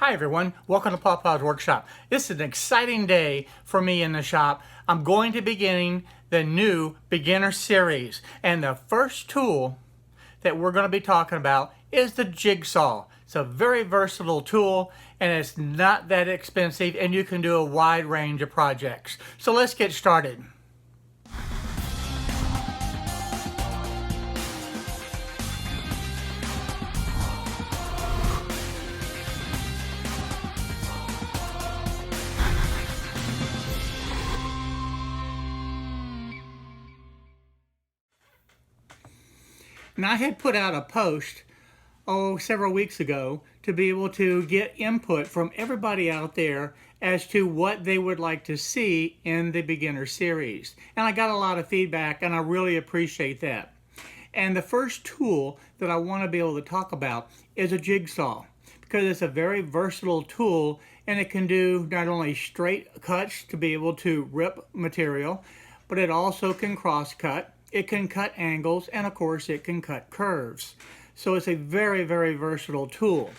Hi everyone, welcome to Pawpaw's Workshop. This is an exciting day for me in the shop. I'm going to be beginning the new beginner series, and the first tool that we're going to be talking about is the Jig Saw. It's a very versatile tool and it's not that expensive, and you can do a wide range of projects. So let's get started. Now, I had put out a post several weeks ago to be able to get input from everybody out there as to what they would like to see in the beginner series. And I got a lot of feedback, and I really appreciate that. And the first tool that I want to be able to talk about is a jigsaw, because it's a very versatile tool and it can do not only straight cuts to be able to rip material, but it also can cross cut. It can cut angles, and of course it can cut curves. So it's a very, very versatile tool.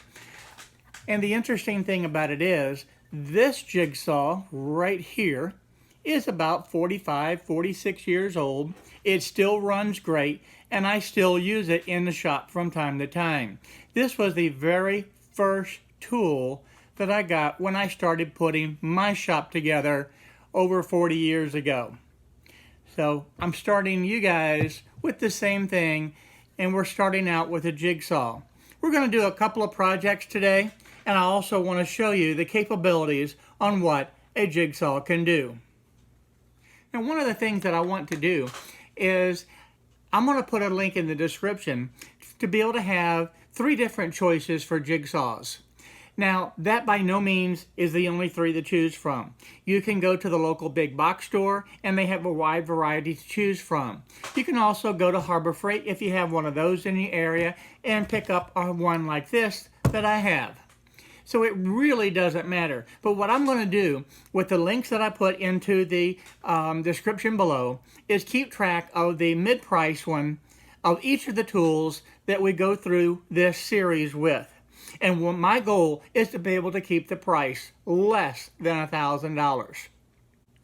And the interesting thing about it is, this jigsaw right here is about 45, 46 years old. It still runs great, and I still use it in the shop from time to time. This was the very first tool that I got when I started putting my shop together over 40 years ago. So I'm starting you guys with the same thing, and we're starting out with a jigsaw. We're going to do a couple of projects today, and I also want to show you the capabilities on what a jigsaw can do. Now, one of the things that I want to do is I'm going to put a link in the description to be able to have 3 different choices for jigsaws. Now, that by no means is the only 3 to choose from. You can go to the local big box store, and they have a wide variety to choose from. You can also go to Harbor Freight if you have one of those in the area and pick up one like this that I have. So it really doesn't matter. But what I'm going to do with the links that I put into the description below is keep track of the mid-price one of each of the tools that we go through this series with. And my goal is to be able to keep the price less than $1,000.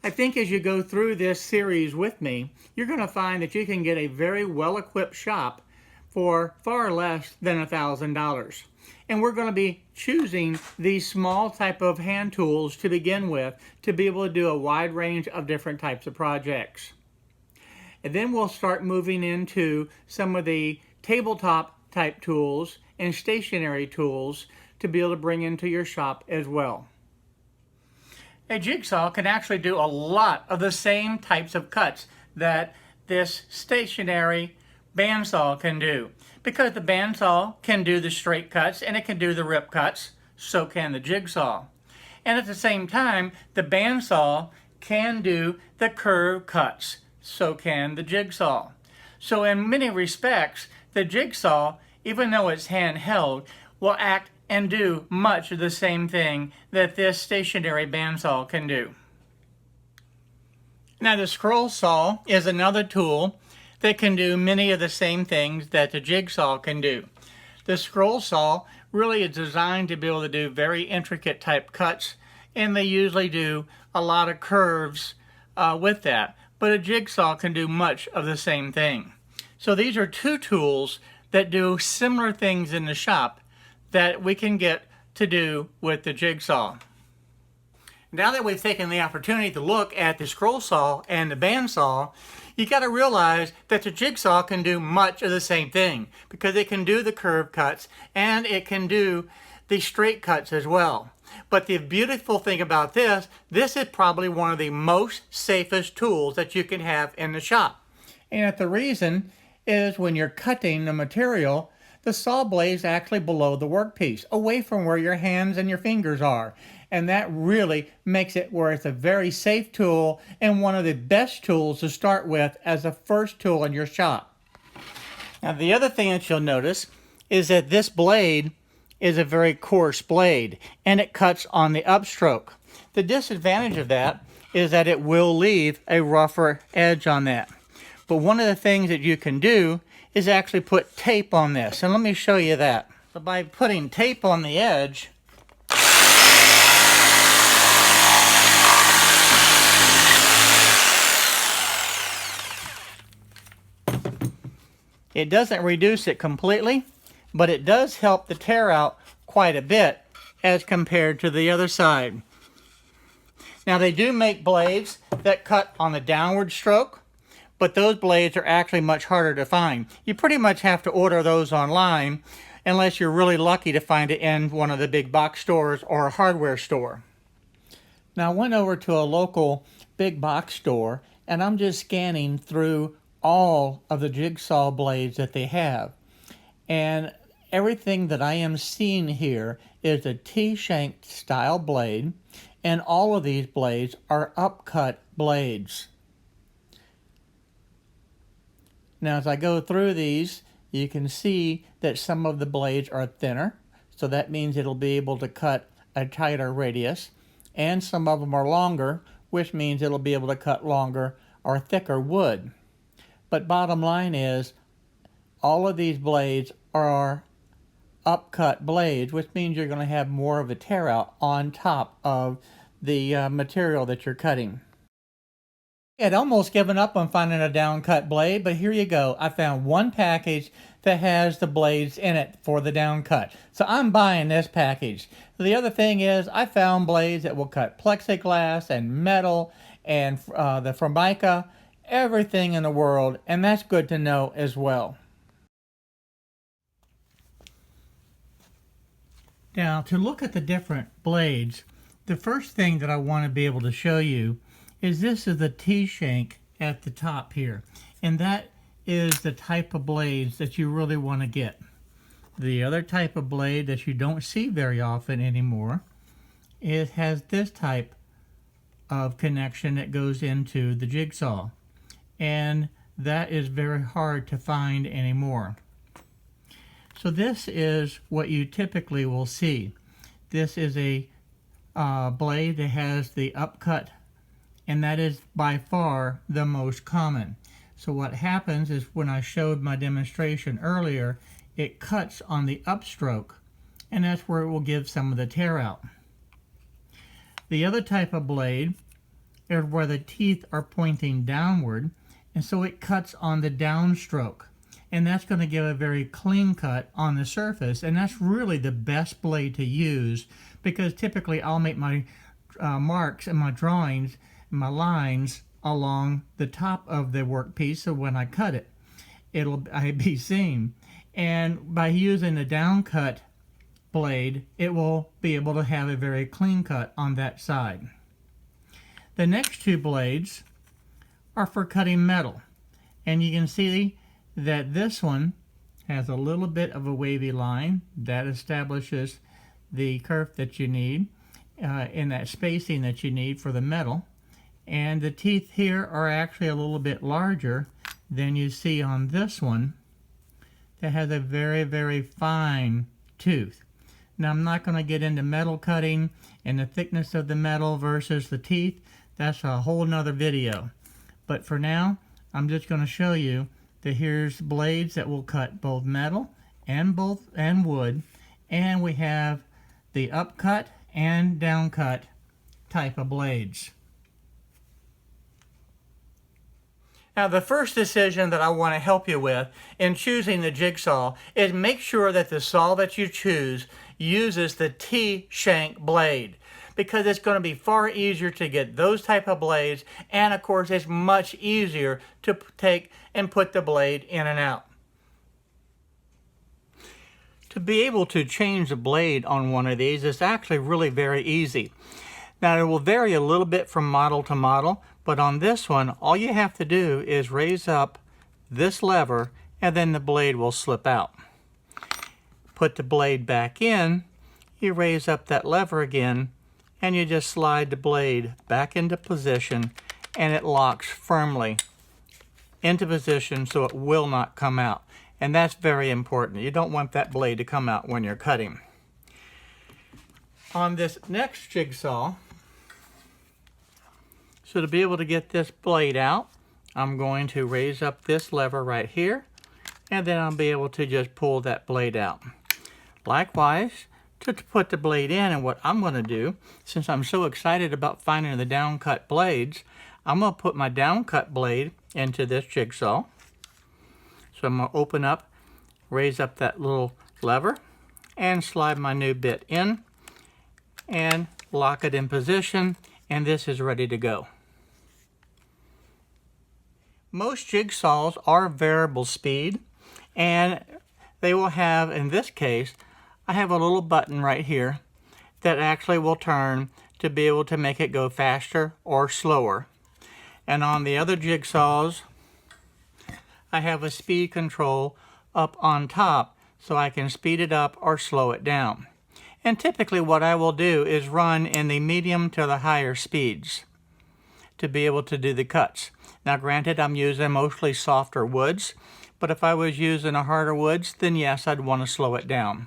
I think as you go through this series with me, you're going to find that you can get a very well-equipped shop for far less than $1,000. And we're going to be choosing these small type of hand tools to begin with to be able to do a wide range of different types of projects. And then we'll start moving into some of the tabletop type tools and stationary tools to be able to bring into your shop as well. A jigsaw can actually do a lot of the same types of cuts that this stationary bandsaw can do, because the bandsaw can do the straight cuts and it can do the rip cuts. So can the jigsaw. And at the same time, the bandsaw can do the curve cuts. So can the jigsaw. So in many respects, the jigsaw, even though it's handheld, will act and do much of the same thing that this stationary bandsaw can do. Now, the scroll saw is another tool that can do many of the same things that the jigsaw can do. The scroll saw really is designed to be able to do very intricate type cuts, and they usually do a lot of curves with that. But a jigsaw can do much of the same thing. So these are 2 tools that do similar things in the shop that we can get to do with the jigsaw. Now that we've taken the opportunity to look at the scroll saw and the bandsaw, you got to realize that the jigsaw can do much of the same thing, because it can do the curve cuts and it can do the straight cuts as well. But the beautiful thing about this is probably one of the most safest tools that you can have in the shop. And the reason is, when you're cutting the material, the saw blade is actually below the workpiece, away from where your hands and your fingers are. And that really makes it where it's a very safe tool and one of the best tools to start with as a first tool in your shop. Now, the other thing that you'll notice is that this blade is a very coarse blade, and it cuts on the upstroke. The disadvantage of that is that it will leave a rougher edge on that. But one of the things that you can do is actually put tape on this. And let me show you that. So by putting tape on the edge, It doesn't reduce it completely, but it does help the tear out quite a bit as compared to the other side. Now they do make blades that cut on a downward stroke, but those blades are actually much harder to find. You pretty much have to order those online unless you're really lucky to find it in one of the big box stores or a hardware store. Now I went over to a local big box store and I'm just scanning through all of the jigsaw blades that they have. And everything that I am seeing here is a T-shank style blade, and all of these blades are upcut blades. Now as I go through these, you can see that some of the blades are thinner, so that means it'll be able to cut a tighter radius, and some of them are longer, which means it'll be able to cut longer or thicker wood. But bottom line is, all of these blades are upcut blades, which means you're going to have more of a tear out on top of the material that you're cutting. I had almost given up on finding a downcut blade, but here you go. I found one package that has the blades in it for the downcut. So I'm buying this package. The other thing is I found blades that will cut plexiglass and metal and the Formica, everything in the world, and that's good to know as well. Now, to look at the different blades, the first thing that I want to be able to show you is this is the T-shank at the top here, and that is the type of blades that you really want to get. The other type of blade that you don't see very often anymore, it has this type of connection that goes into the jigsaw, and that is very hard to find anymore. So this is what you typically will see. This is a blade that has the upcut, and that is by far the most common. So what happens is, when I showed my demonstration earlier, it cuts on the upstroke, and that's where it will give some of the tear out. The other type of blade is where the teeth are pointing downward, and so it cuts on the downstroke, and that's going to give a very clean cut on the surface, and that's really the best blade to use, because typically I'll make my marks and my drawings, my lines along the top of the workpiece, so when I cut it, it'll be seen. And by using a downcut blade, it will be able to have a very clean cut on that side. The next two blades are for cutting metal, and you can see that this one has a little bit of a wavy line that establishes the kerf that you need in that spacing that you need for the metal, and the teeth here are actually a little bit larger than you see on this one that has a very, very fine tooth. Now I'm not going to get into metal cutting and the thickness of the metal versus the teeth. That's a whole nother video. But for now, I'm just going to show you that here's blades that will cut both metal and wood, and we have the upcut and downcut type of blades. Now, the first decision that I want to help you with in choosing the jigsaw is make sure that the saw that you choose uses the T-shank blade, because it's going to be far easier to get those type of blades, and of course it's much easier to take and put the blade in and out. To be able to change the blade on one of these is actually really very easy. Now, it will vary a little bit from model to model, but on this one, all you have to do is raise up this lever, and then the blade will slip out. Put the blade back in, you raise up that lever again, and you just slide the blade back into position, and it locks firmly into position so it will not come out. And that's very important. You don't want that blade to come out when you're cutting. On this next jigsaw, so to be able to get this blade out, I'm going to raise up this lever right here, and then I'll be able to just pull that blade out. Likewise, to put the blade in, and what I'm going to do, since I'm so excited about finding the downcut blades, I'm going to put my downcut blade into this jigsaw. So I'm going to open up, raise up that little lever, and slide my new bit in, and lock it in position, and this is ready to go. Most jigsaws are variable speed, and they will have, in this case, I have a little button right here that actually will turn to be able to make it go faster or slower. And on the other jigsaws, I have a speed control up on top so I can speed it up or slow it down. And typically what I will do is run in the medium to the higher speeds to be able to do the cuts. Now granted, I'm using mostly softer woods, but if I was using a harder woods, then yes, I'd want to slow it down.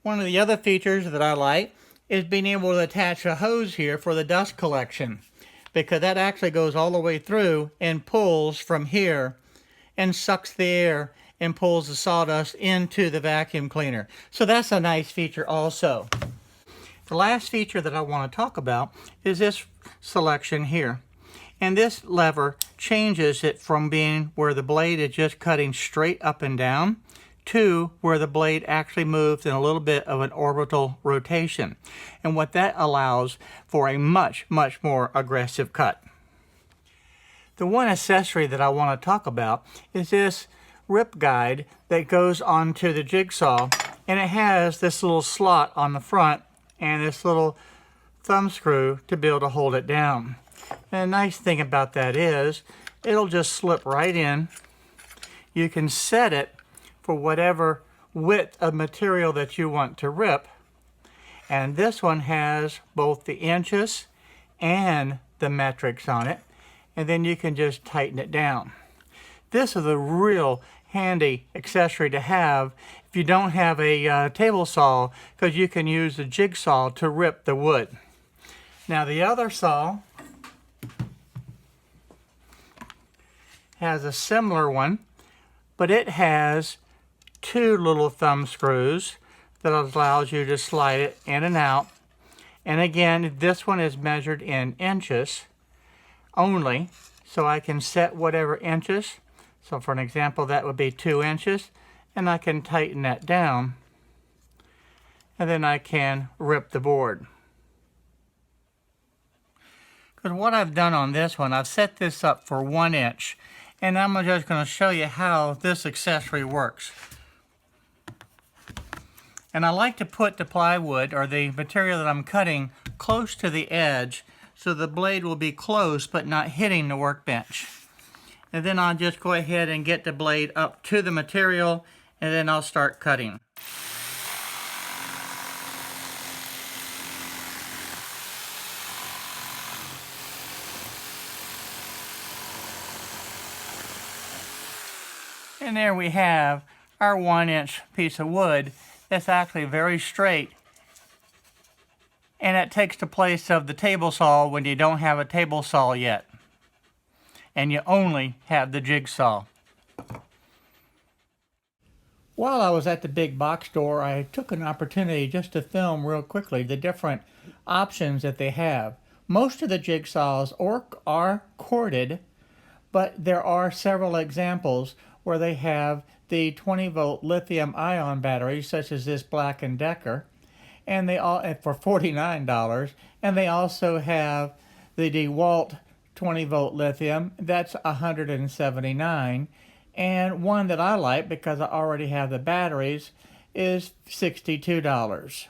One of the other features that I like is being able to attach a hose here for the dust collection, because that actually goes all the way through and pulls from here and sucks the air and pulls the sawdust into the vacuum cleaner. So that's a nice feature also. The last feature that I want to talk about is this selection here. And this lever changes it from being where the blade is just cutting straight up and down to where the blade actually moves in a little bit of an orbital rotation. And what that allows for a much, much more aggressive cut. The one accessory that I want to talk about is this rip guide that goes onto the jigsaw, and it has this little slot on the front and this little thumb screw to be able to hold it down. And the nice thing about that is it'll just slip right in. You can set it for whatever width of material that you want to rip, and this one has both the inches and the metrics on it, and then you can just tighten it down. This is a real handy accessory to have if you don't have a table saw, because you can use the jigsaw to rip the wood. Now the other saw has a similar one, but it has two little thumb screws that allows you to slide it in and out. And again, this one is measured in inches only, so I can set whatever inches. So for an example, that would be 2 inches, and I can tighten that down, and then I can rip the board. Because what I've done on this one, I've set this up for 1 inch, and I'm just going to show you how this accessory works. And I like to put the plywood or the material that I'm cutting close to the edge so the blade will be close but not hitting the workbench. And then I'll just go ahead and get the blade up to the material, and then I'll start cutting. And there we have our 1 inch piece of wood that's actually very straight, and it takes the place of the table saw when you don't have a table saw yet and you only have the jigsaw. While I was at the big box store, I took an opportunity just to film real quickly the different options that they have. Most of the jigsaws are corded, but there are several examples where they have the 20-volt lithium-ion batteries, such as this Black & Decker, and they all for $49. And they also have the DeWalt 20-volt lithium, that's $179. And one that I like, because I already have the batteries, is $62.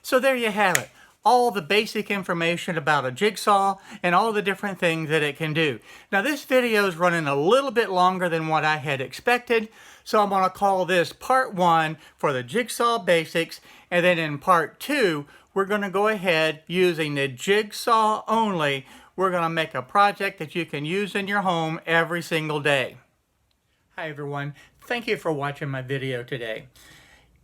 So there you have it. All the basic information about a jigsaw and all the different things that it can do. Now this video is running a little bit longer than what I had expected, so I'm going to call this part 1 for the Jigsaw Basics, and then in part 2 we're going to go ahead using the jigsaw only. We're going to make a project that you can use in your home every single day. Hi everyone, thank you for watching my video today.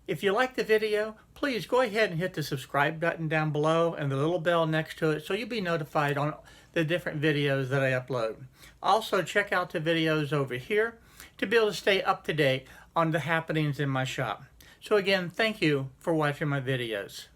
If you like the video, please go ahead and hit the subscribe button down below and the little bell next to it so you'll be notified on the different videos that I upload. Also, check out the videos over here to be able to stay up to date on the happenings in my shop. So again, thank you for watching my videos.